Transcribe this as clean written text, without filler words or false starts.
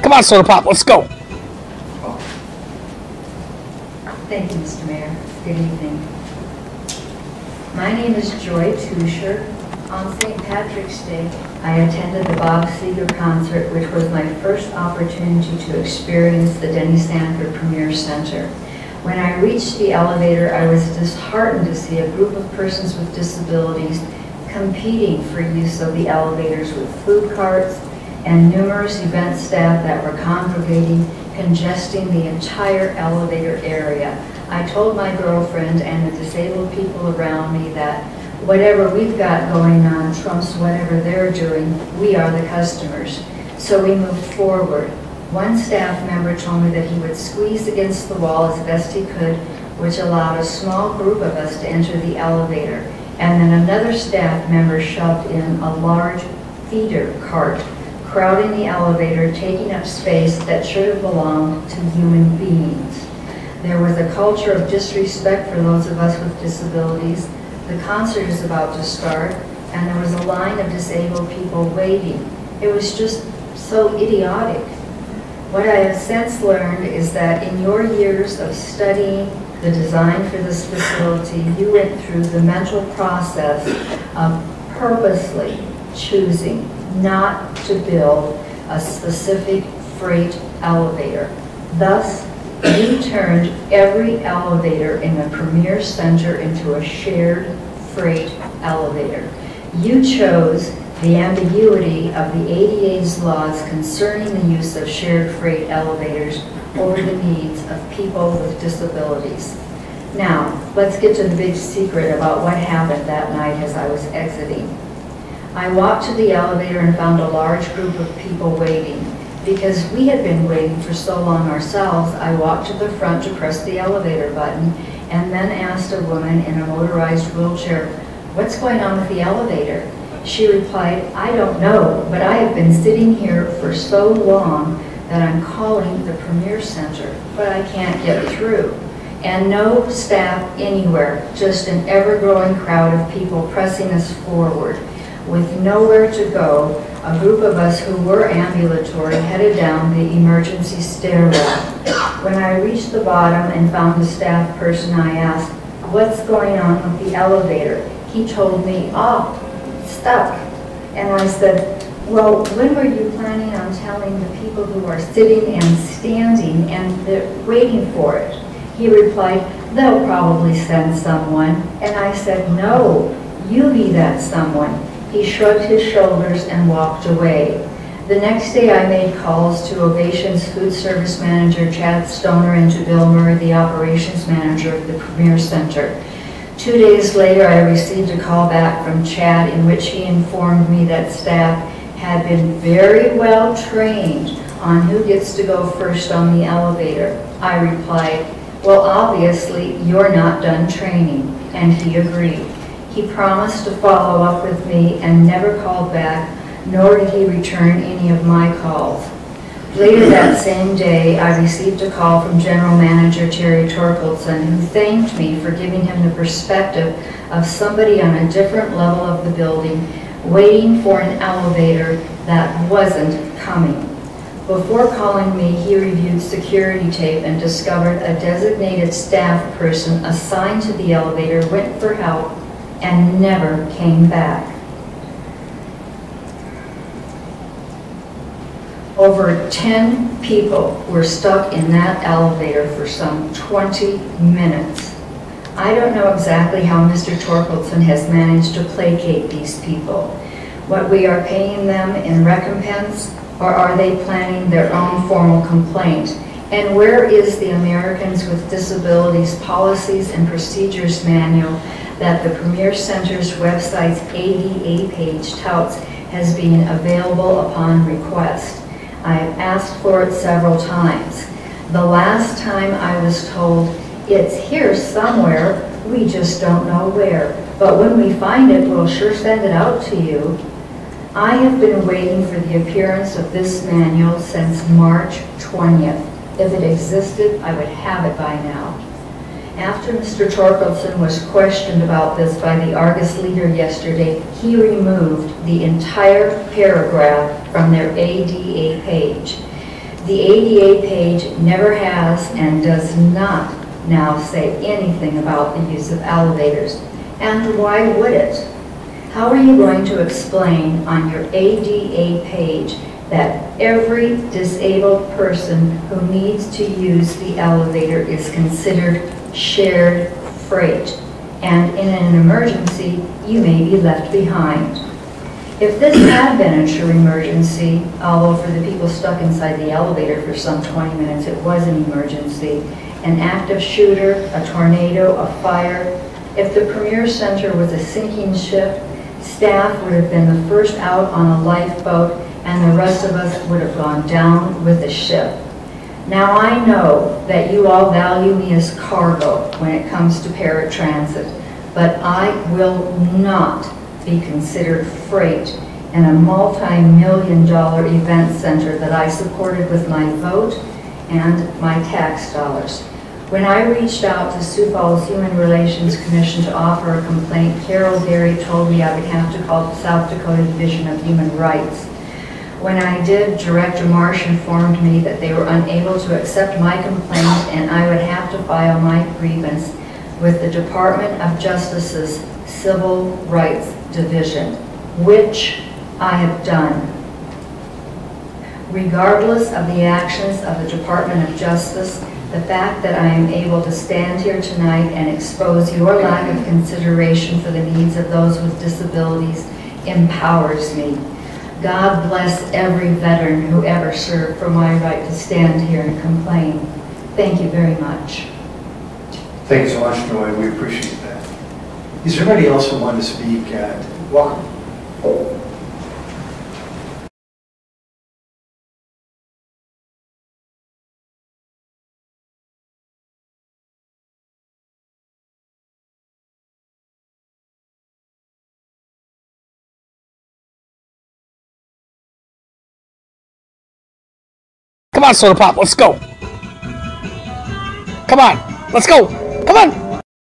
Come on, Soda Pop, let's go. Thank you, Mr. Mayor. Good evening. My name is Joy Tuscherer. On St. Patrick's Day, I attended the Bob Seger concert, which was my first opportunity to experience the Denny Sanford Premier Center. When I reached the elevator, I was disheartened to see a group of persons with disabilities competing for use of the elevators with food carts and numerous event staff that were congregating, congesting the entire elevator area. I told my girlfriend and the disabled people around me that whatever we've got going on trumps whatever they're doing. We are the customers. So we moved forward. One staff member told me that he would squeeze against the wall as best he could, which allowed a small group of us to enter the elevator. And then another staff member shoved in a large feeder cart, crowding the elevator, taking up space that should have belonged to human beings. There was a culture of disrespect for those of us with disabilities. The concert is about to start, and there was a line of disabled people waiting. It was just so idiotic. What I have since learned is that in your years of studying the design for this facility, you went through the mental process of purposely choosing not to build a specific freight elevator. Thus, you turned every elevator in the Premier Center into a shared freight elevator. You chose the ambiguity of the ADA's laws concerning the use of shared freight elevators over the needs of people with disabilities. Now, let's get to the big secret about what happened that night as I was exiting. I walked to the elevator and found a large group of people waiting. Because we had been waiting for so long ourselves, I walked to the front to press the elevator button and then asked a woman in a motorized wheelchair, "What's going on with the elevator?" She replied, "I don't know, but I have been sitting here for so long that I'm calling the Premier Center, but I can't get through." And no staff anywhere, just an ever-growing crowd of people pressing us forward. With nowhere to go, a group of us who were ambulatory headed down the emergency stairwell. When I reached the bottom and found the staff person, I asked, "What's going on with the elevator?" He told me, "Oh, stuck." And I said, "Well, when were you planning on telling the people who are sitting and standing and they're waiting for it?" He replied, "They'll probably send someone." And I said, "No, you be that someone." He shrugged his shoulders and walked away. The next day I made calls to Ovation's food service manager, Chad Stoner, and to Bill Murray, the operations manager of the Premier Center. 2 days later, I received a call back from Chad in which he informed me that staff had been very well trained on who gets to go first on the elevator. I replied, "Well, obviously, you're not done training," and he agreed. He promised to follow up with me and never called back, nor did he return any of my calls. Later that same day, I received a call from General Manager Terry Torkelson, who thanked me for giving him the perspective of somebody on a different level of the building waiting for an elevator that wasn't coming. Before calling me, he reviewed security tape and discovered a designated staff person assigned to the elevator went for help and never came back. Over 10 people were stuck in that elevator for some 20 minutes. I don't know exactly how Mr. Torkelson has managed to placate these people. What we are paying them in recompense, or are they planning their own formal complaint? And where is the Americans with Disabilities Policies and Procedures Manual that the Premier Center's website's ADA page touts as being available upon request? I have asked for it several times. The last time I was told, "It's here somewhere, we just don't know where, but when we find it, we'll sure send it out to you." I have been waiting for the appearance of this manual since March 20th. If it existed, I would have it by now. After Mr. Torkelson was questioned about this by the Argus leader yesterday, he removed the entire paragraph from their ADA page. The ADA page never has and does not now say anything about the use of elevators. And why would it? How are you going to explain on your ADA page that every disabled person who needs to use the elevator is considered shared freight, and in an emergency, you may be left behind? If this had been a true emergency, although for the people stuck inside the elevator for some 20 minutes, it was an emergency, an active shooter, a tornado, a fire, if the Premier Center was a sinking ship, staff would have been the first out on a lifeboat, and the rest of us would have gone down with the ship. Now I know that you all value me as cargo when it comes to paratransit, but I will not be considered freight in a multi-million-dollar event center that I supported with my vote and my tax dollars. When I reached out to Sioux Falls Human Relations Commission to offer a complaint, Carol Berry told me I would have to call the South Dakota Division of Human Rights. When I did, Director Marsh informed me that they were unable to accept my complaint and I would have to file my grievance with the Department of Justice's Civil Rights Division, which I have done. Regardless of the actions of the Department of Justice, the fact that I am able to stand here tonight and expose your lack of consideration for the needs of those with disabilities empowers me. God bless every veteran who ever served for my right to stand here and complain. Thank you very much. Thank you so much, Joy. We appreciate that. Is there anybody else who wanted to speak? Welcome. Come on, Soda Pop, let's go. Come on, let's go. Come on.